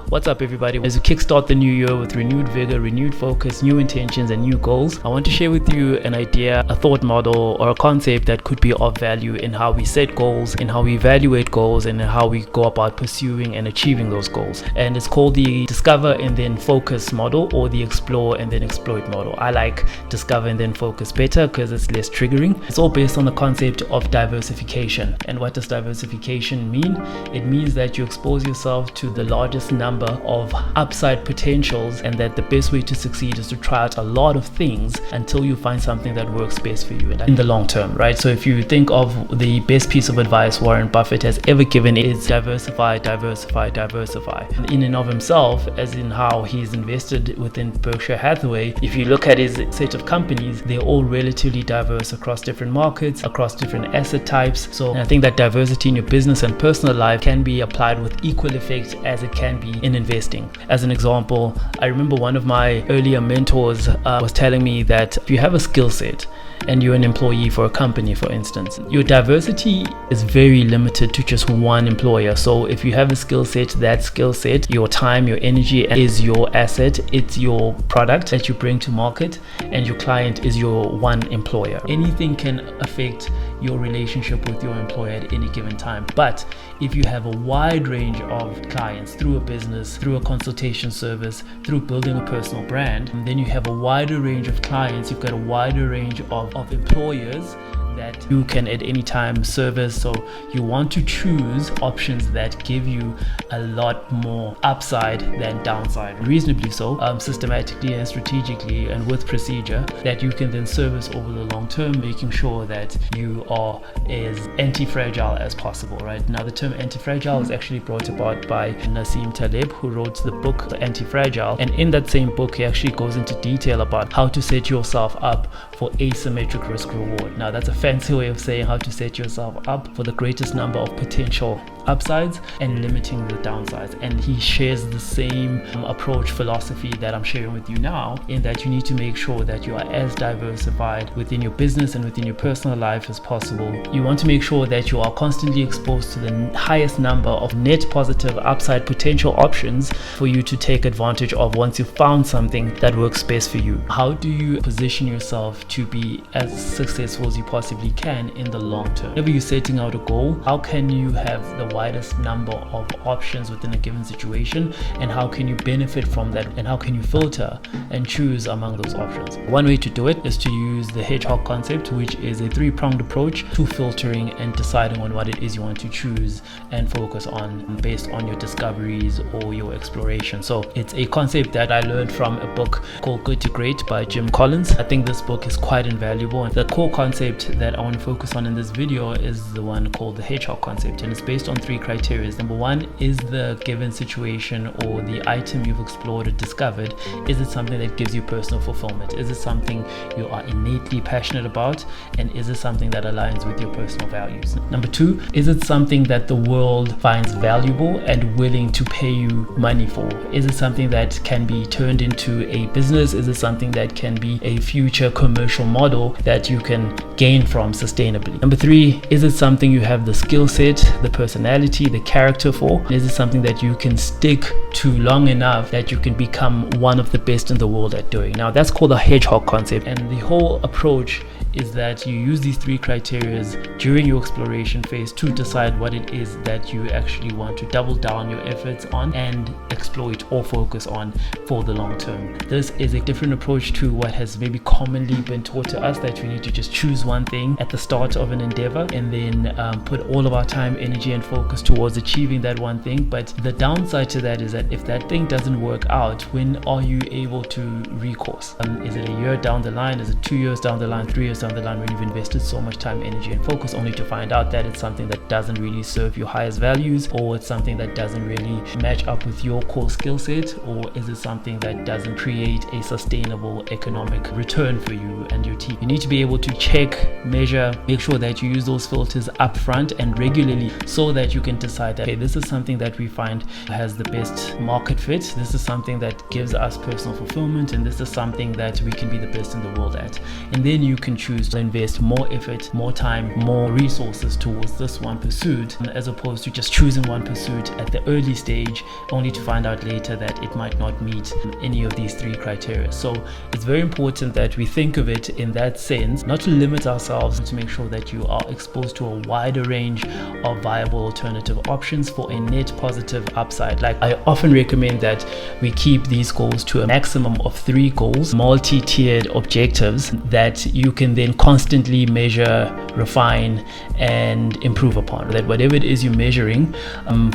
What's up, everybody? As we kickstart the new year with renewed vigor, renewed focus, new intentions, and new goals, I want to share with you an idea, a thought model, or a concept that could be of value in how we set goals, in how we evaluate goals, and in how we go about pursuing and achieving those goals. And it's called the discover and then focus model, or the explore and then exploit model. I like discover and then focus better because it's less triggering. It's all based on the concept of diversification. And what does diversification mean? It means that you expose yourself to the largest number of upside potentials, and that the best way to succeed is to try out a lot of things until you find something that works best for you in the long term, right? So if you think of the best piece of advice Warren Buffett has ever given, is diversify, diversify, diversify. In and of himself, as in how he's invested within Berkshire Hathaway, if you look at his set of companies, they're all relatively diverse across different markets, across different asset types. So I think that diversity in your business and personal life can be applied with equal effect as it can be in investing. As an example, I remember one of my earlier mentors was telling me that if you have a skill set and you're an employee for a company, for instance, your diversity is very limited to just one employer. So if you have a skill set, that skill set, your time, your energy is your asset. It's your product that you bring to market, and your client is your one employer. Anything can affect your relationship with your employer at any given time. But if you have a wide range of clients through a business, through a consultation service, through building a personal brand, then you have a wider range of clients. You've got a wider range of employers that you can at any time service. So you want to choose options that give you a lot more upside than downside, reasonably so, systematically and strategically and with procedure, that you can then service over the long term, making sure that you are as anti-fragile as possible, right? Now, the term anti-fragile is actually brought about by Nassim Taleb, who wrote the book Anti-Fragile, and in that same book he actually goes into detail about how to set yourself up for asymmetric risk reward. Now, that's a fancy way of saying how to set yourself up for the greatest number of potential upsides and limiting the downsides. And he shares the same approach philosophy that I'm sharing with you now, in that you need to make sure that you are as diversified within your business and within your personal life as possible. You want to make sure that you are constantly exposed to the highest number of net positive upside potential options for you to take advantage of once you've found something that works best for you. How do you position yourself to be as successful as you possibly can in the long term? Whenever you're setting out a goal, how can you have the widest number of options within a given situation, and how can you benefit from that, and how can you filter and choose among those options? One way to do it is to use the hedgehog concept, which is a three-pronged approach to filtering and deciding on what it is you want to choose and focus on based on your discoveries or your exploration. So it's a concept that I learned from a book called Good to Great by Jim Collins. I think this book is quite invaluable, and the core concept that I want to focus on in this video is the one called the hedgehog concept, and it's based on three criteria. Number one, is the given situation or the item you've explored or discovered, is it something that gives you personal fulfillment? Is it something you are innately passionate about? And is it something that aligns with your personal values? Number two, is it something that the world finds valuable and willing to pay you money for? Is it something that can be turned into a business? Is it something that can be a future commercial model that you can gain from sustainably? Number three, is it something you have the skill set, the personality, the character for? Is it something that you can stick to long enough that you can become one of the best in the world at doing? Now, that's called the hedgehog concept, and the whole approach is that you use these three criteria during your exploration phase to decide what it is that you actually want to double down your efforts on and exploit or focus on for the long term. This is a different approach to what has maybe commonly been taught to us, that we need to just choose one thing at the start of an endeavor and then put all of our time, energy, and focus towards achieving that one thing. But the downside to that is that if that thing doesn't work out, when are you able to recourse? Is it a year down the line? Is it 2 years down the line, 3 years down the line, when you've invested so much time, energy, and focus, only to find out that it's something that doesn't really serve your highest values, or it's something that doesn't really match up with your core skill set, or is it something that doesn't create a sustainable economic return for you and your team? You need to be able to check, measure, make sure that you use those filters up front and regularly, so that you can decide that, okay, this is something that we find has the best market fit, this is something that gives us personal fulfillment, and this is something that we can be the best in the world at. And then you can choose choose to invest more effort, more time, more resources towards this one pursuit, as opposed to just choosing one pursuit at the early stage only to find out later that it might not meet any of these 3 criteria. So it's very important that we think of it in that sense, not to limit ourselves, to make sure that you are exposed to a wider range of viable alternative options for a net positive upside. Like, I often recommend that we keep these goals to a maximum of 3 goals, multi-tiered objectives that you can then constantly measure, refine, and improve upon. That whatever it is you're measuring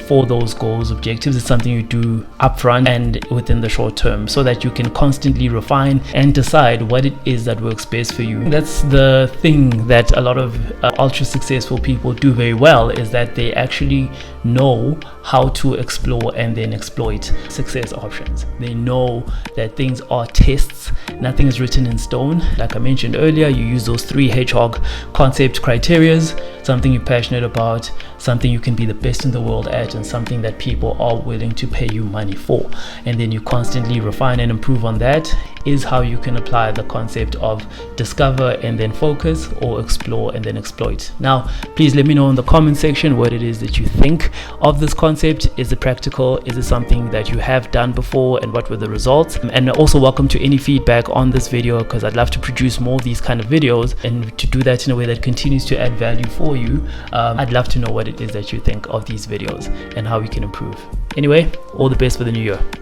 for those goals, objectives, is something you do upfront and within the short term, so that you can constantly refine and decide what it is that works best for you. That's the thing that a lot of ultra successful people do very well, is that they actually know how to explore and then exploit success options. They know that things are tests, nothing is written in stone. Like I mentioned earlier, you use those 3 hedgehog concept criterias: something you're passionate about, something you can be the best in the world at, and something that people are willing to pay you money for. And then you constantly refine and improve on that, is how you can apply the concept of discover and then focus, or explore and then exploit. Now, please let me know in the comment section what it is that you think of this concept. Is it practical? Is it something that you have done before, and what were the results? And also welcome to any feedback on this video, because I'd love to produce more of these kind of videos, and to do that in a way that continues to add value for you. I'd love to know what it is that you think of these videos and how we can improve. Anyway, all the best for the new year.